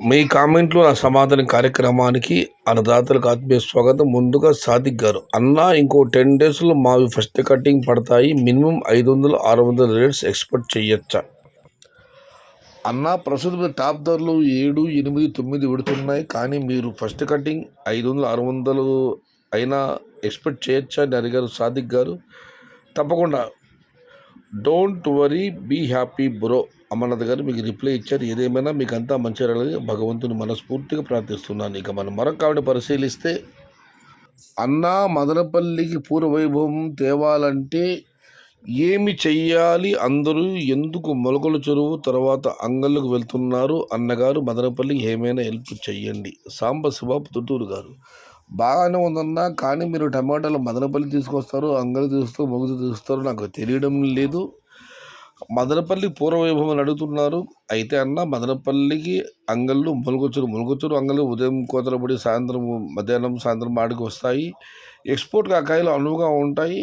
మీ కామెంట్లో నా సమాధానం కార్యక్రమానికి అన్నదాతలకు ఆత్మీయ స్వాగతం. ముందుగా సాదిక్ గారు, అన్న ఇంకో 10 డేస్లో మావి ఫస్ట్ కటింగ్ పడతాయి, మినిమం 500-600 రేట్స్ ఎక్స్పెక్ట్ చేయొచ్చా? అన్న ప్రస్తుతం టాప్ ధరలు 7, 8, 9 పెడుతున్నాయి, కానీ మీరు ఫస్ట్ కటింగ్ 500-600 అయినా ఎక్స్పెక్ట్ చేయొచ్చా అని అడిగారు సాదిక్ గారు. తప్పకుండా, don't worry, be happy bro Amarnath garu మీకు రిప్లై ఇచ్చారు. ఏదేమైనా మీకు అంతా మంచి జరగాలని భగవంతుని మనస్ఫూర్తిగా ప్రార్థిస్తున్నాను. ఇక మనం మరొక ఆవిడ పరిశీలిస్తే, అన్నా మదనపల్లికి పూర్వవైభవం తేవాలంటే ఏమి చెయ్యాలి? అందరూ ఎందుకు మొలకల చెరువు తర్వాత అంగళ్ళకు వెళ్తున్నారు? అన్నగారు మదనపల్లికి ఏమైనా హెల్ప్ చెయ్యండి. సాంబశివ తుట్టూరు గారు, బాగానే ఉందన్నా, కానీ మీరు టమాటాలు మదనపల్లి తీసుకొస్తారు, అంగళ్ళు తీసుకొస్తారు, మొగుడు తీసుకొస్తారు, నాకు తెలియడం లేదు. మదనపల్లి పూర్వవైభవం అని అడుగుతున్నారు. అయితే అన్న, మదనపల్లికి అంగళ్ళు ములుగొచ్చరు అంగళ్ళు ఉదయం కోతలబడి మధ్యాహ్నం సాయంత్రం ఆడికి వస్తాయి. ఎక్స్పోర్ట్ కాకాయలు అనువుగా ఉంటాయి.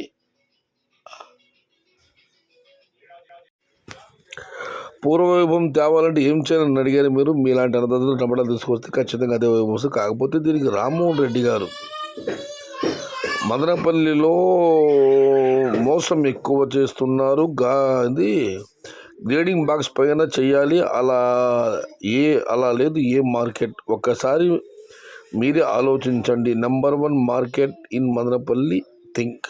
పూర్వవైభవం తేవాలంటే ఏం చేయాలని అడిగారు మీరు. మీలాంటి అన్నదాతలు టమాటాలు తీసుకొస్తే ఖచ్చితంగా అదే వైభవం వస్తుంది. కాకపోతే దీనికి రామ్మోహన్ రెడ్డి గారు మదనపల్లిలో మోసం ఎక్కువ చేస్తున్నారు, ఇది గ్రేడింగ్ బాక్స్ పైన చెయ్యాలి, అలా లేదు ఏ మార్కెట్. ఒక్కసారి మీరే ఆలోచించండి. Number 1 market in Madanapalle think.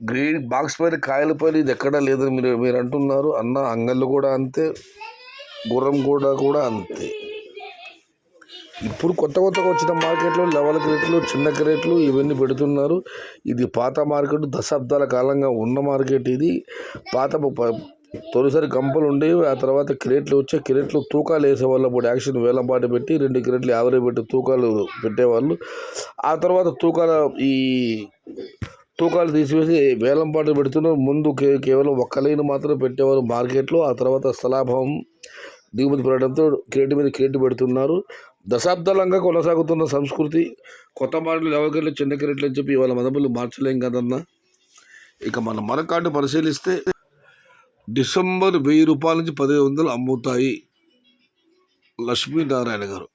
Grading box పైన కాయల పైన ఇది ఎక్కడా లేదని మీరు అంటున్నారు. అన్న, అంగళ్ళు కూడా అంతే, గుర్రం కూడా అంతే. ఇప్పుడు కొత్తగా వచ్చిన మార్కెట్లో లెవెల్ క్రేట్లు, చిన్న క్రేట్లు ఇవన్నీ పెడుతున్నారు. ఇది పాత మార్కెట్, దశాబ్దాల కాలంగా ఉన్న మార్కెట్. ఇది పాత తొలిసారి కంపలు ఉండేవి, ఆ తర్వాత క్రేట్లు వచ్చే క్రేట్లు తూకాలు వేసేవాళ్ళు. అప్పుడు యాక్షన్ వేలంపాట పెట్టి 2 క్రేట్లు యావరేజ్ పెట్టి తూకాలు పెట్టేవాళ్ళు. ఆ తర్వాత తూకాలు తీసివేసి వేలంపాట పెడుతున్నారు. ముందు కేవలం ఒక్క లైన్ మాత్రమే పెట్టేవారు మార్కెట్లో. ఆ తర్వాత స్థలాభావం దిగుమతి పెరగడంతో క్రేటు మీద క్రేటు పెడుతున్నారు. దశాబ్దాలంగా కొనసాగుతున్న సంస్కృతి. కొత్త మార్కెట్లు ఎవరికెళ్ళి చిన్న క్రేట్లు అని చెప్పి ఇవాళ మదనపల్లి మార్చలేం కదన్నా. ఇక మనం మరొకటి పరిశీలిస్తే, డిసెంబర్ 1000 రూపాయల నుంచి 1500 అమ్ముతాయి. లక్ష్మీనారాయణ గారు.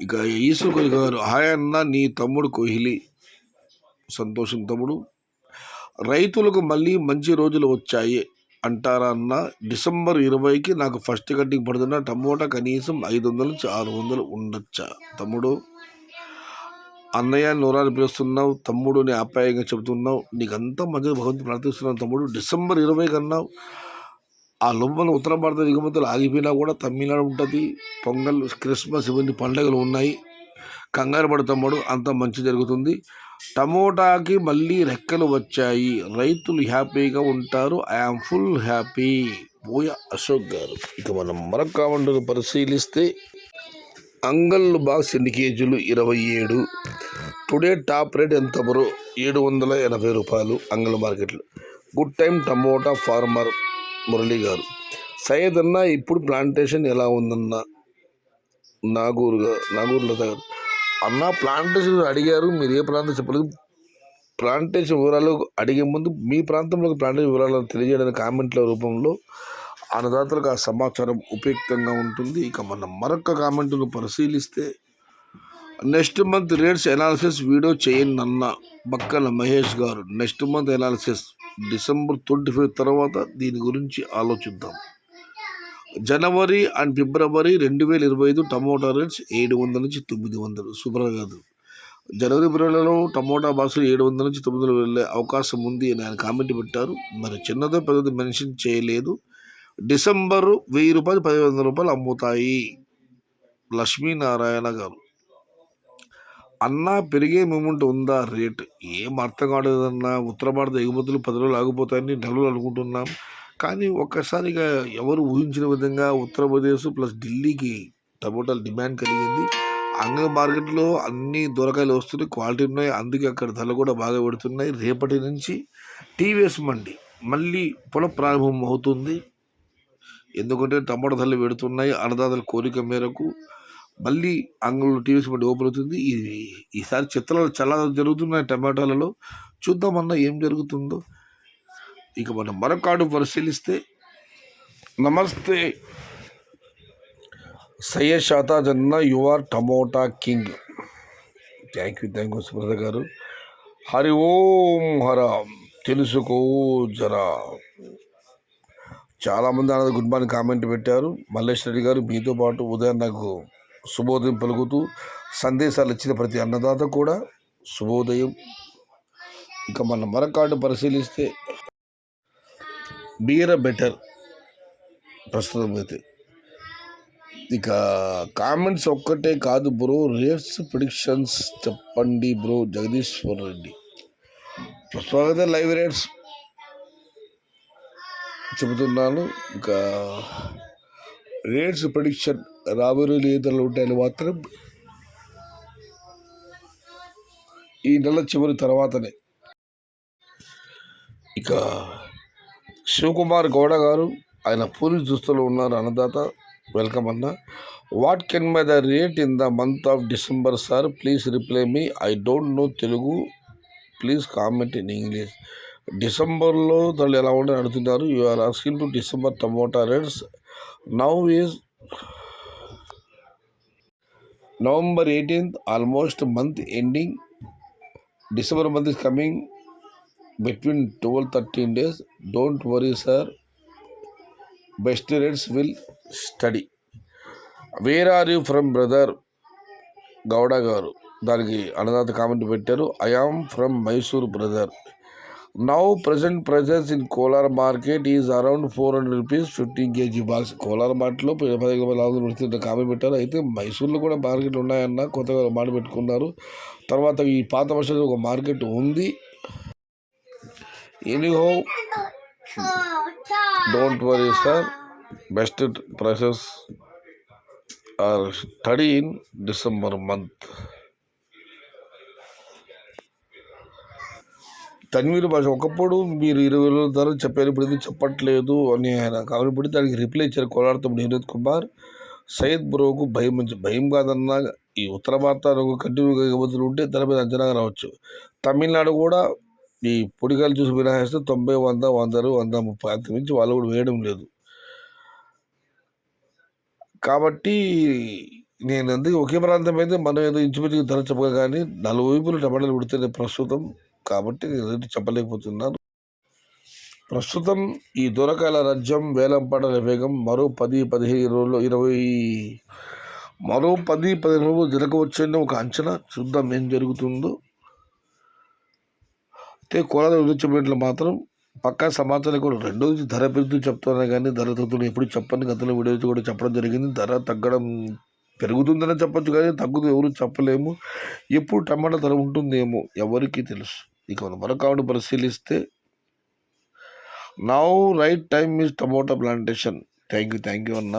ఇక ఈశ్వర్ గారు, హాయ్ అన్న, నీ తమ్ముడు కోహ్లీ. సంతోషం తమ్ముడు. రైతులకు మళ్ళీ మంచి రోజులు వచ్చాయి అంటారా అన్న? డిసెంబర్ 20కి నాకు ఫస్ట్ కటింగ్ పడుతున్న టమోటా కనీసం 500-600 ఉండొచ్చా తమ్ముడు? అన్నయ్య నూరాలు పిలుస్తున్నావు తమ్ముడు, నీ ఆప్యాయంగా చెబుతున్నావు, నీకంతా మంచిగా భగవంతుడు ప్రార్థిస్తున్నావు తమ్ముడు. డిసెంబర్ 20కి అన్నావు. ఆ లోపల ఉత్తర భారత దిగుమతులు ఆగిపోయినా కూడా తమిళనాడు ఉంటుంది, పొంగల్, క్రిస్మస్ ఇవన్నీ పండుగలు ఉన్నాయి. కంగారు పడు తమ్ముడు, అంత మంచి జరుగుతుంది. టమోటాకి మళ్ళీ రెక్కలు వచ్చాయి, రైతులు హ్యాపీగా ఉంటారు. I am full happy. Boya Ashok garu. ఇక మనం మరొక కామెంట్ను పరిశీలిస్తే, అంగళ్ళు బాక్స్ ఎన్ని కేజీలు? 27. టుడే టాప్ రేట్ ఎంత బ్రో? 780 రూపాయలు అంగళ్ళ మార్కెట్లో. Good time tomato farmer Murali garu. Syed అన్న, ఇప్పుడు ప్లాంటేషన్ ఎలా ఉందన్న? నాగూరులో గారు. అన్న, ప్లాంటేషన్ అడిగారు, మీరు ఏ ప్రాంతం చెప్పలేదు. ప్లాంటేషన్ వివరాలు అడిగే ముందు మీ ప్రాంతంలోకి ప్లాంటేషన్ వివరాలు తెలియజేయడానికి కామెంట్ల రూపంలో అన్నదాతలకు ఆ సమాచారం ఉపయుక్తంగా ఉంటుంది. ఇక మనం మరొక కామెంట్ను పరిశీలిస్తే, next month rates analysis video చేయండి అన్న. బక్కల మహేష్ గారు. నెక్స్ట్ మంత్ ఎనాలిసిస్ డిసెంబర్ 25 తర్వాత దీని గురించి ఆలోచిద్దాం. జనవరి అండ్ ఫిబ్రవరి 2025 టమోటా రేట్స్ 700-900. సూపర్ కాదు. జనవరి, ఫిబ్రవరిలో టమోటా బాక్సులు 700-900 వెళ్ళే అవకాశం ఉంది అని ఆయన కామెంట్ పెట్టారు. మరి చిన్నదో పెద్దదో మెన్షన్ చేయలేదు. డిసెంబరు 1000 రూపాయలు 1500 రూపాయలు అమ్ముతాయి. లక్ష్మీనారాయణ గారు. అన్న, పెరిగే మూమెంట్ ఉందా? రేట్ ఏం అర్థం కాలేదన్నా. ఉత్తర భారత ఎగుమతులు 10 రోజులు ఆగిపోతాయని నెలలు అనుకుంటున్నాం, కానీ ఒక్కసారిగా ఎవరు ఊహించిన విధంగా ఉత్తరప్రదేశ్ ప్లస్ ఢిల్లీకి టమోటాలు డిమాండ్ కలిగింది. అంగ మార్కెట్లో అన్ని దొరకాయలు వస్తున్నాయి, క్వాలిటీ ఉన్నాయి, అందుకే అక్కడ ధరలు కూడా బాగా పెడుతున్నాయి. రేపటి నుంచి టీవీఎస్ మండి మళ్ళీ పునఃప్రారంభం అవుతుంది. ఎందుకంటే టమాటా ధరలు పెడుతున్నాయి. అన్నదాతల కోరిక మేరకు మళ్ళీ అంగంలో టీవీఎస్ మండి ఓపెన్ అవుతుంది. ఈసారి చిత్రాలు చాలా జరుగుతున్నాయి టమాటాలలో. చూద్దామన్నా ఏం జరుగుతుందో. ఇక మనం మరొక కార్డు పరిశీలిస్తే, నమస్తే సయ్యద్ షాతాజ్ అన్న you are tomato king. Thank you Subrata garu. Hari ఓం హర తెలుసుకో జరా. చాలామంది అన్నది గుడ్ మార్నింగ్ కామెంట్ పెట్టారు. మల్లేష్ రెడ్డి గారు మీతో పాటు ఉదయం నాకు శుభోదయం పలుకుతూ సందేశాలు ఇచ్చిన ప్రతి అన్నదాత కూడా శుభోదయం. ఇక మన మరొక పరిశీలిస్తే బీర బెటర్ ప్రస్తుతం అయితే. ఇక కామెంట్స్ ఒక్కటే కాదు బ్రో, రేట్స్ ప్రిడిక్షన్స్ చెప్పండి బ్రో. జగదీశ్వర్ రెడ్డి స్వాగతం. లైవ్ రేట్స్ చెబుతున్నాను. ఇక రేట్స్ ప్రిడిక్షన్ రాబోయే రోజులు ఏ ధరలు ఉంటాయని మాత్రం ఈ నెల చివరి తర్వాతనే. ఇక శివకుమార్ గౌడ గారు ఆయన పోలీస్ దుస్తులు ఉన్నారు. అన్నదాత వెల్కమ్ అన్న. What can buy the rate in the month of December sir, please reply me. I don't know Telugu, please comment in English. డిసెంబర్లో ధరలు ఎలా ఉంటాయని అడుగుతున్నారు. You are asking to December tomato rates. Now is November 18th, almost month ending. December month is coming between 12-13 days. Don't worry sir, best rates will study. Where are you from brother? Gowda garu దానికి అన్నదాత comment పెట్టారు. I am from Mysore brother. Now present prices in Kolar market is around 400 rupees 15 kg box. Kolar మార్కెట్లో 15 comment పెట్టారు. అయితే మైసూర్లో కూడా మార్కెట్లు ఉన్నాయన్న, కొత్తగా మాట పెట్టుకున్నారు. తర్వాత ఈ పాత వర్షాలు ఒక మార్కెట్ ఉంది. Anyhow don't worry sir, best prices are steady in December month. Tanveer Basha ఒకప్పుడు మీరు 20,000 ధర చెప్పారు, ఇప్పుడు ఎందుకు చెప్పట్లేదు అని ఆయన కాబట్టి దానికి రిప్లై ఇచ్చారు కోలార్తో నీరజ్ కుమార్. సయ్యద్ బ్రోకు భయం కాదన్నా, ఈ ఉత్తర భారతాలకు కంటిన్యూగా ఎగుమతులు ఉంటే ధర మీద అంచనాగా రావచ్చు. తమిళనాడు కూడా ఈ పొడికాయలు చూసి మినహాయిస్తే 90, 100, 100, 130 అంతమించి వాళ్ళు కూడా వేయడం లేదు. కాబట్టి నేను అందుకే ఒకే ప్రాంతం అయితే మనం ఏదో ఇంచుమించుగా ధర చెప్పగా, కానీ 4 వైపులు టమాటాలు పెడితేనే ప్రస్తుతం, కాబట్టి నేను రేటు చెప్పలేకపోతున్నాను. ప్రస్తుతం ఈ దొరకాయల రాజ్యం వేలం పాటల వేగం మరో 10-15 రోజుల్లో మరో 10-15 రోజులు జరగవచ్చని ఒక అంచనా. చూద్దాం ఏం జరుగుతుందో. అయితే కోలార్ చెప్పినట్లు మాత్రం పక్కా సమాచారం కూడా 2 రోజు ధర పెరుగుతూ చెప్తున్నా, కానీ ధర తగ్గుతుంది ఎప్పుడు చెప్పని గతంలో వీడియో కూడా చెప్పడం జరిగింది. ధర తగ్గడం పెరుగుతుందని చెప్పొచ్చు, కానీ తగ్గుతూ ఎవరు చెప్పలేము. ఎప్పుడు టమాటా ధర ఉంటుందేమో ఎవరికి తెలుసు. ఇక మరొక పరిశీలిస్తే now right time is tomato plantation. Thank you అన్న.